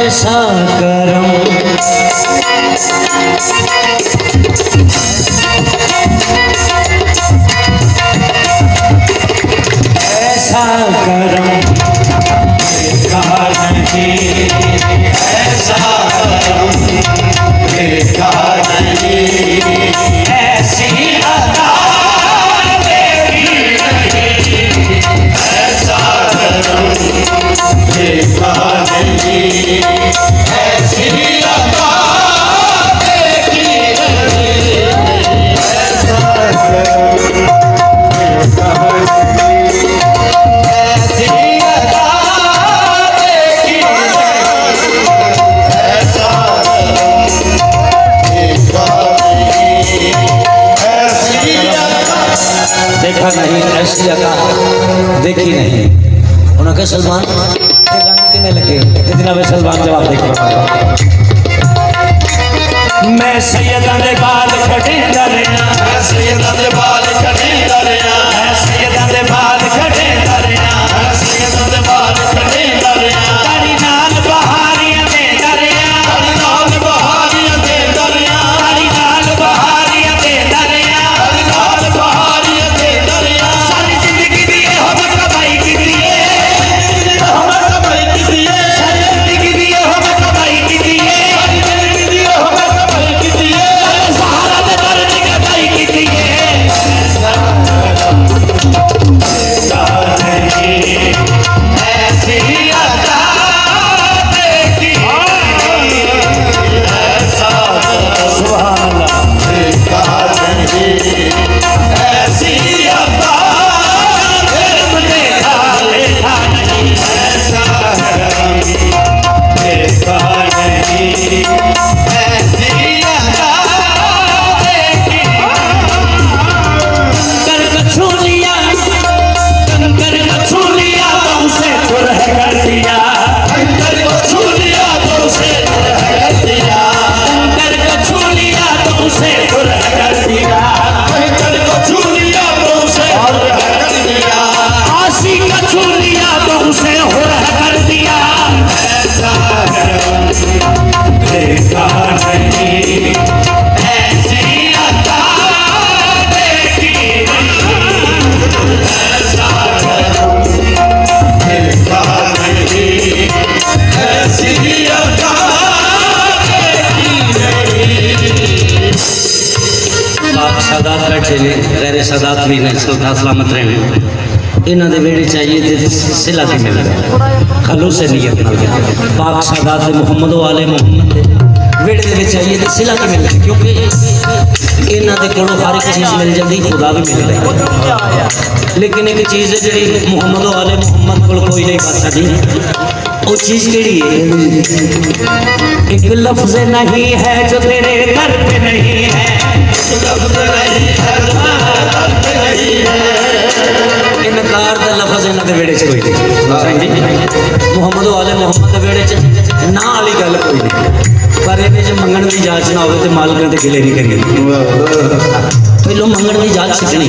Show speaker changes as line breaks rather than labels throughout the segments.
ऐसा करम ऐसा करम देखा नहीं, ऐसा करम देखा नहीं, ऐसी अदा देखी नहीं, ऐसा करम देखा नहीं, ऐसी अदा देखी नहीं, ऐसा करम देखा नहीं, ऐसी अदा देखी नहीं, ऐसा देखा नहीं, ऐसी अदा देखी नहीं। उन्होंने सलमान के गाने कितने लगे, कितना में सलमान जवाब देख रहा मैं सैयदा दे बाल खड़े दरिया, मैं सैयदा दे बाल खड़े दरिया, मैं सैयदा दे बाल खड़े दरिया, मैं सैयदा दे बाल खड़े दरिया, तारी नाल बहारियां दे दरिया, तारी नाल बहारियां दे दरिया, तारी नाल बहारियां दे दरिया, तारी नाल बहारियां दे दरिया, सारी जिंदगी दी हो कमाई कीती है, हम कमाई कीती है, सारी जिंदगी दी हो कमाई कीती है, सारी जिंदगी दी हो कमाई कीती है, सहारा दे दर दी कमाई कीती है, ऐसी अदा देखी ऐसा सुभान अल्लाह देखा नहीं, ऐसी अदा देखा नहीं, ऐसा देखा नहीं, ऐसी अदा देखी कर छू लिया, कंकर छू लिया तो उसे खुरह कर दिया, कंकर को छू लिया तो उसे खुरह कर दिया, कंकर को छू लिया तो उसे खुरह कर दिया, कंकर को छू लिया तो उसे खुरह कर दिया, आशी का छू लिया तो उसे खुरह कर दिया, ऐसा देखा नहीं, ऐसी अदा देखी नहीं, ऐसा देखा नहीं, ऐसी अदा देखी नहीं। पाक सादात बैठे ने, गैर सादात भी ने, सदा सलामत रहे। इन्हों के वेड़े चाहिए तो सिला की मिल खलूस नीयत पाक सादात मुहम्मद वाले मुहम्मद वेड़े के चाहिए तो सिला की मिल, क्योंकि इन्हों के कोलों हर एक चीज़ मिल जाती, खुदा भी मिल जाए, लेकिन एक चीज़ है जी मुहम्मद वाले मुहम्मद को कोई नहीं कर सकती, वो चीज़ केड़ी है, एक लफ्ज़ नहीं है जो तेरे घर पे नहीं है, लफ्ज़ नहीं है जो तेरे घर पे नहीं है, इनकार का लफ्ज़ इन्होंने वेड़े कोई नहीं, मुहम्मद वाले मुहम्मद के वेड़े ना वाली गल कोई नहीं, पर ये मंगण की जांच ना हो तो मालकों के गिले नहीं करिए, पहलों मंगण की जांच सीखनी।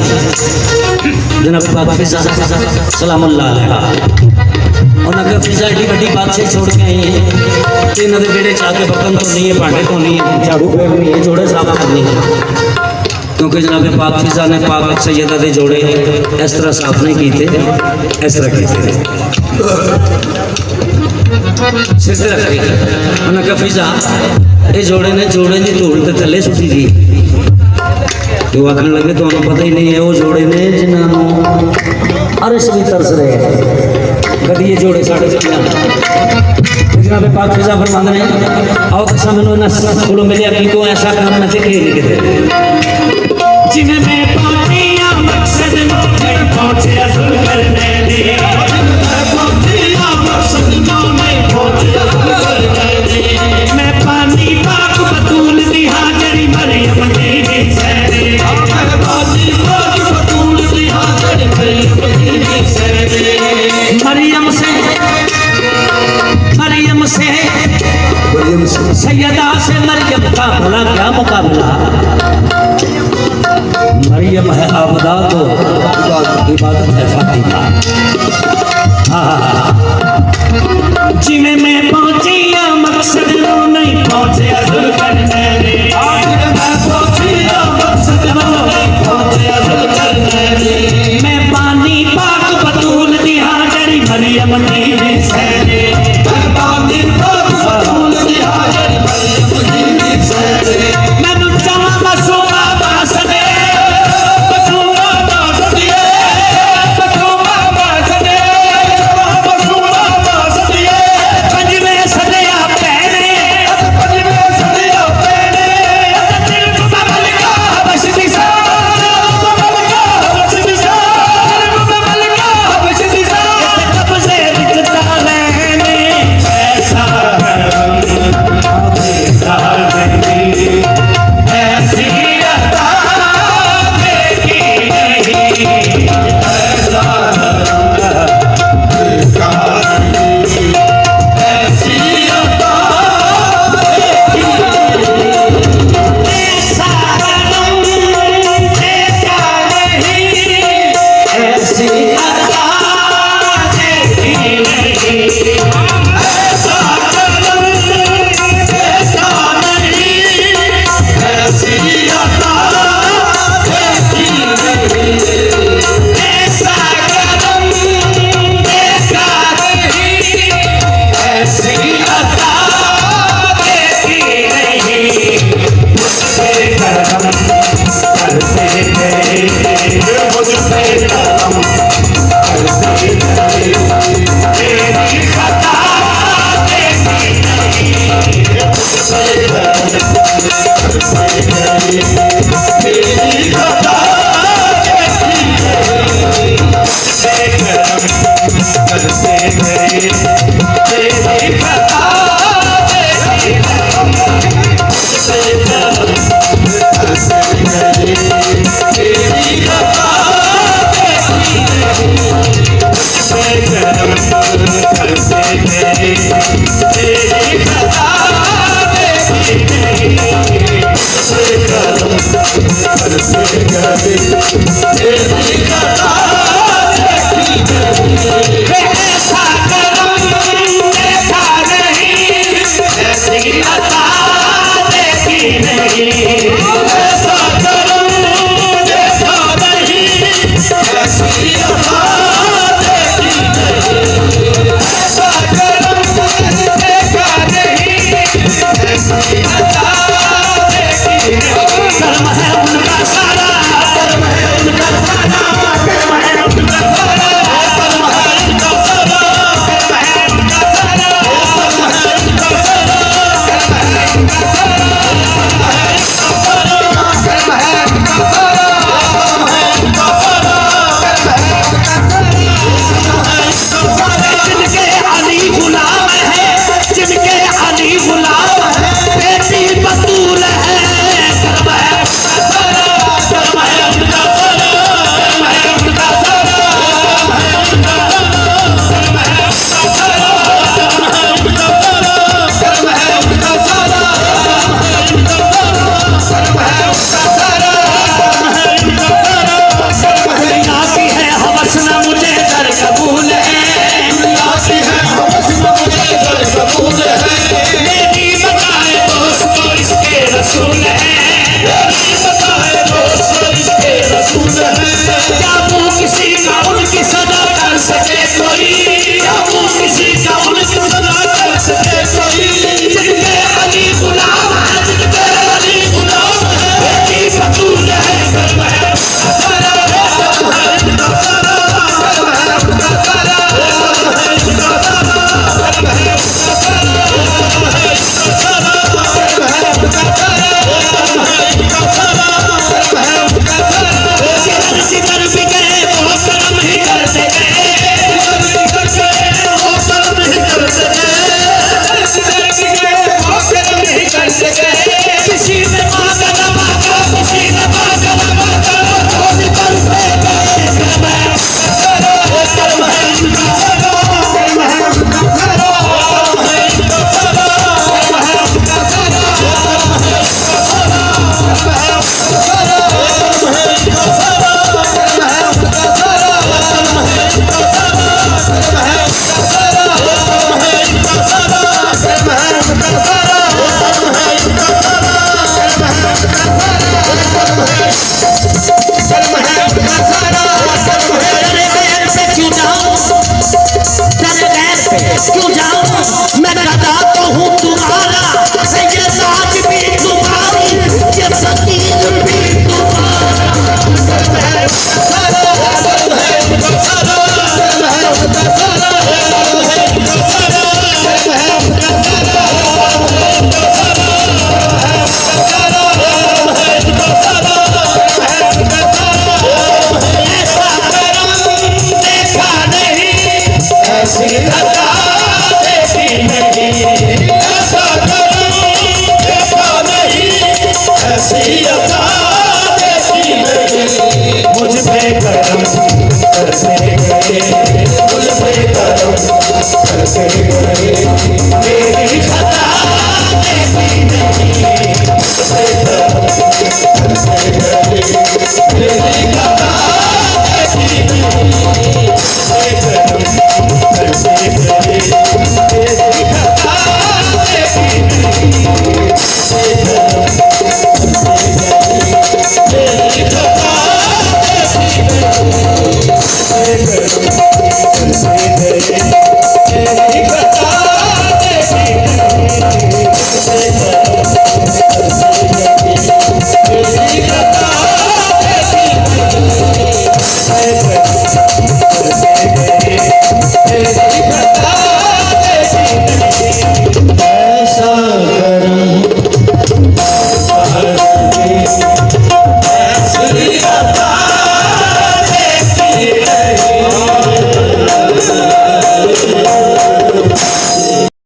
जनाब पाक फिजा सलामुल्लाह अलैहा उन्होंने फिजा एडी बड़ी बादशाही छोड़ के आई है, तो इन्होंने बेड़े आके बर्तन धोनी है, भांडे धोनी है, झाड़ू फेरनी है, जोड़े साफ करनी है, क्योंकि जनाब पाक फिजा ने पाक सैयदा के जोड़े इस तरह साफ नहीं किए, इस तरह किए सिर रखी। उन्हें कहा फिजा ये जोड़े ने जोड़े की धूल तो थले सुटी थी, तो आखन लगे तो पता ही नहीं है वो जोड़े ने जिन्होंने अरश भी तरस रहे हैं, कभी ये जोड़े साढ़े जनाब पाक फिजा फरमाते हैं आओ कसा मैंने स्कूलों मिले की को ऐसा काम मैं देखे नहीं किते जिन्हें मैं पहुंची मकसद नहीं पहुंचे असल करने दी, मैं पानी पाक बतूल दी हाजरी मरियम दी सैरे, मरियम से सैयदा से मरियम का भला क्या मुकाबला, मरियम है आबदा तो इबादत है फातिमा। जिमें मैं पहुंची मेरी खता करते गए, मेरी खता मेरी खता